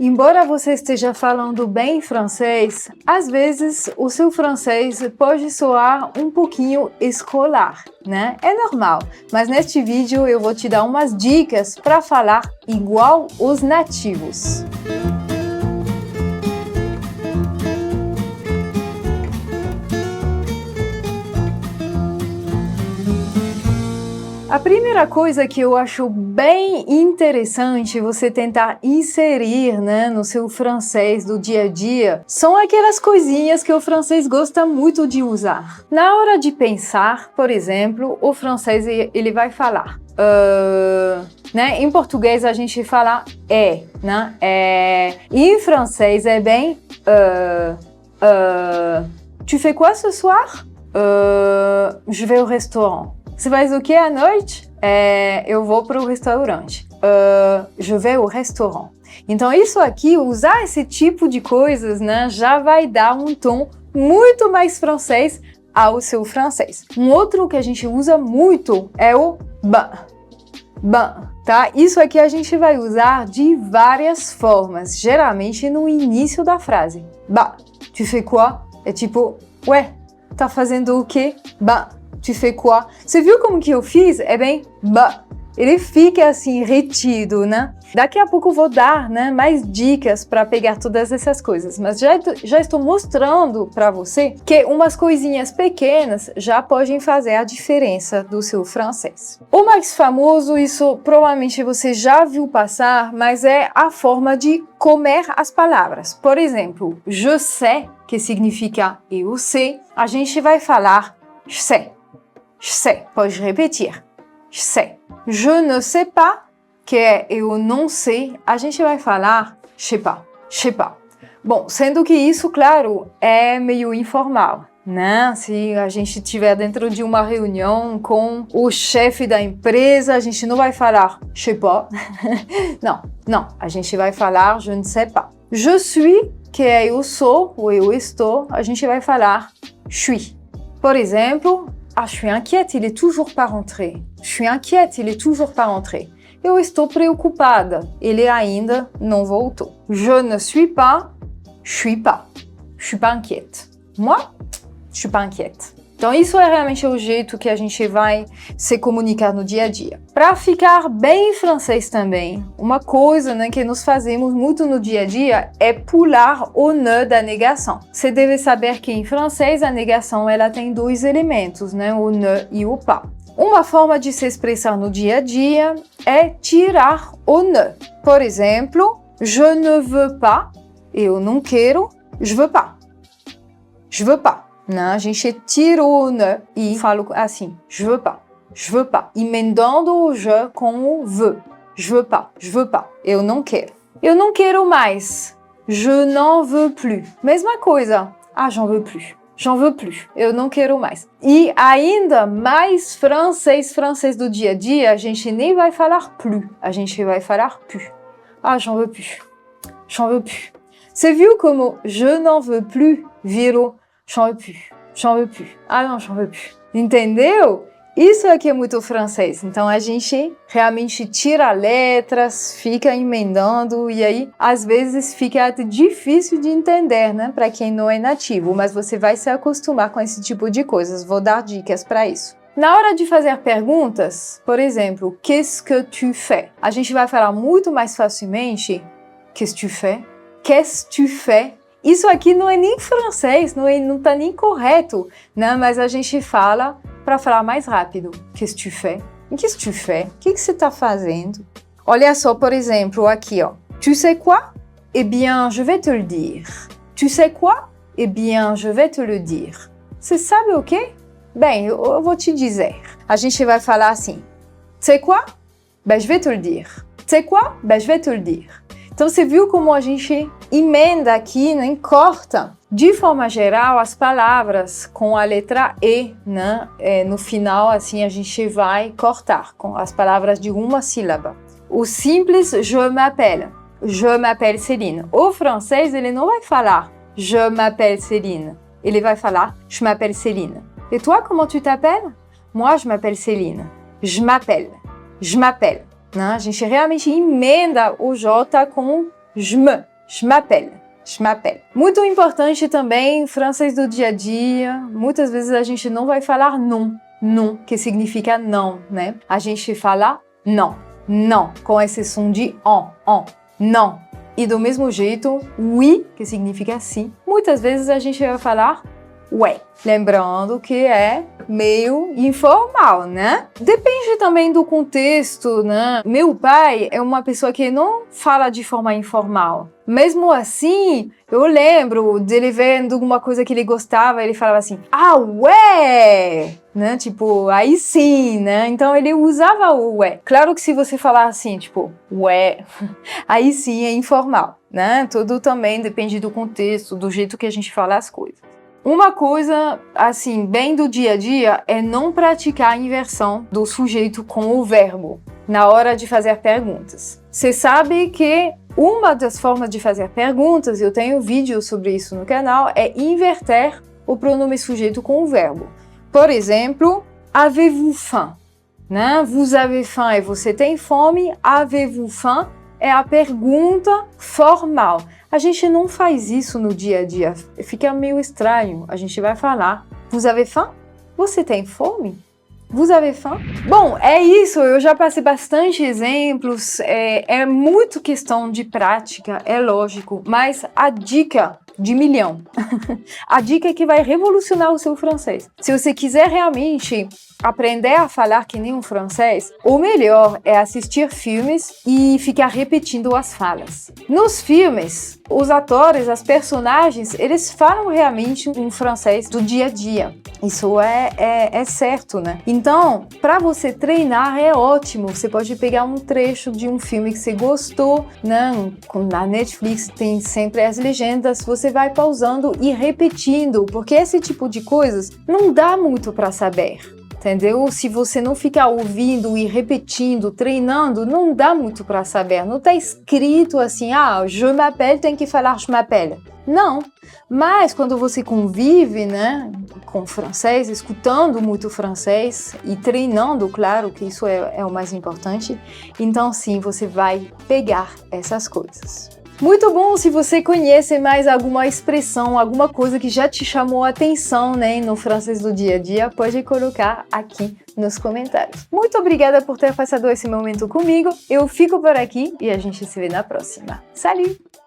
Embora você esteja falando bem francês, às vezes o seu francês pode soar um pouquinho escolar, né? É normal, mas neste vídeo eu vou te dar umas dicas para falar igual os nativos. A primeira coisa que eu acho bem interessante você tentar inserir, né, no seu francês do dia a dia são aquelas coisinhas que o francês gosta muito de usar. Na hora de pensar, por exemplo, o francês ele vai falar. Né? Em português a gente fala né? E em francês é bem tu fais quoi ce soir? Je vais au restaurant. Você faz o que à noite? Eu vou para o restaurante. Je vais au restaurant. Então isso aqui, usar esse tipo de coisas, né, já vai dar um tom muito mais francês ao seu francês. Um outro que a gente usa muito é o ben, tá? Isso aqui a gente vai usar de várias formas, geralmente no início da frase. Bah, tu fais quoi? É tipo, ué, tá fazendo o quê? Bah, tu fais quoi? Você viu como que eu fiz? É bem, bah. Ele fica assim, retido, né? Daqui a pouco eu vou dar, né, mais dicas para pegar todas essas coisas, mas já estou mostrando para você que umas coisinhas pequenas já podem fazer a diferença do seu francês. O mais famoso, isso provavelmente você já viu passar, mas é a forma de comer as palavras. Por exemplo, je sais, que significa eu sei, a gente vai falar je sais. Je sais. Pode repetir. Je sais. Je ne sais pas, que é eu não sei, a gente vai falar je sais pas. Je sais pas. Bom, sendo que isso, claro, é meio informal, né? Se a gente estiver dentro de uma reunião com o chefe da empresa, a gente não vai falar je sais pas. Não, a gente vai falar je ne sais pas. Je suis, que é eu sou ou eu estou, a gente vai falar je suis. Por exemplo, je suis inquiète, il est toujours pas rentré. Je suis inquiète, il est toujours pas rentré. Eu estou preocupada, ele ainda não voltou. Je ne suis pas, je suis pas. Je suis pas inquiète. Moi, je suis pas inquiète. Então isso é realmente o jeito que a gente vai se comunicar no dia a dia. Para ficar bem francês também, uma coisa, né, que nós fazemos muito no dia a dia é pular o ne da negação. Você deve saber que em francês a negação ela tem dois elementos, né, o ne e o pas. Uma forma de se expressar no dia a dia é tirar o ne. Por exemplo, je ne veux pas, eu não quero, je veux pas. Je veux pas. Não, a gente tira o ne e fala assim, je veux pas, emendando o je com o veux. Je veux pas, eu não quero. Eu não quero mais, je n'en veux plus. Mesma coisa, j'en veux plus, eu não quero mais. E ainda mais francês do dia a dia, a gente nem vai falar plus, a gente vai falar plus. J'en veux plus. Você viu como je n'en veux plus virou j'en veux plus. Não, j'en veux plus. Entendeu? Isso aqui é muito francês. Então a gente realmente tira letras, fica emendando e aí às vezes fica até difícil de entender, né? Para quem não é nativo, mas você vai se acostumar com esse tipo de coisas. Vou dar dicas para isso. Na hora de fazer perguntas, por exemplo, qu'est-ce que tu fais? A gente vai falar muito mais facilmente qu'est-ce que tu fais? Qu'est-ce que tu fais? Isso aqui não é nem francês, não tá nem correto, né? Mas a gente fala para falar mais rápido. Qu'est-ce que tu fais? Qu'est-ce que tu fais? O que você tá fazendo? Olha só, por exemplo, aqui, ó. Tu sais quoi? Eh bien, je vais te le dire. Tu sais quoi? Eh bien, je vais te le dire. Você sabe o quê? Bem, eu vou te dizer. A gente vai falar assim. Tu sais quoi? Ben, je vais te le dire. Tu sais quoi? Ben, je vais te le dire. Então, você viu como a gente emenda aqui, né, corta, de forma geral, as palavras com a letra E, né? No final, assim, a gente vai cortar com as palavras de uma sílaba. O simples, je m'appelle Céline. O francês, ele não vai falar je m'appelle Céline. Ele vai falar je m'appelle Céline. Et toi, comment tu t'appelles? Moi, je m'appelle Céline. Je m'appelle. Né? A gente realmente emenda o J com je m'appelle. Je m'appelle. Muito importante também, francês do dia a dia, muitas vezes a gente não vai falar non, que significa não, né? A gente fala não, com esse som de não. E do mesmo jeito, oui, que significa sim. Muitas vezes a gente vai falar ouais. Lembrando que é meio informal, né? Depende também do contexto, né? Meu pai é uma pessoa que não fala de forma informal. Mesmo assim, eu lembro dele vendo alguma coisa que ele gostava, ele falava assim, ah, ué! Né? Tipo, aí sim, né? Então ele usava o ué. Claro que se você falar assim, tipo, ué, aí sim é informal, né? Tudo também depende do contexto, do jeito que a gente fala as coisas. Uma coisa, assim, bem do dia a dia é não praticar a inversão do sujeito com o verbo na hora de fazer perguntas. Você sabe que uma das formas de fazer perguntas, eu tenho vídeo sobre isso no canal, é inverter o pronome sujeito com o verbo. Por exemplo, avez-vous faim? Né? Vous avez faim é você tem fome, avez-vous faim é a pergunta formal. A gente não faz isso no dia a dia, fica meio estranho. A gente vai falar, vous avez faim? Você tem fome? Vous avez faim? Bom, é isso, eu já passei bastante exemplos, é muito questão de prática, é lógico, mas a dica de milhão, a dica é que vai revolucionar o seu francês. Se você quiser realmente aprender a falar que nem um francês, o melhor é assistir filmes e ficar repetindo as falas. Nos filmes, os atores, as personagens, eles falam realmente um francês do dia a dia. Isso é certo, né? Então, para você treinar é ótimo. Você pode pegar um trecho de um filme que você gostou, né? Na Netflix tem sempre as legendas, você vai pausando e repetindo, porque esse tipo de coisas não dá muito para saber. Entendeu? Se você não ficar ouvindo e repetindo, treinando, não dá muito para saber. Não está escrito assim, je m'appelle, tem que falar je m'appelle. Não. Mas quando você convive, né, com francês, escutando muito francês e treinando, claro que isso é o mais importante, então sim, você vai pegar essas coisas. Muito bom, se você conhece mais alguma expressão, alguma coisa que já te chamou a atenção, né, no francês do dia a dia, pode colocar aqui nos comentários. Muito obrigada por ter passado esse momento comigo, eu fico por aqui e a gente se vê na próxima. Salut!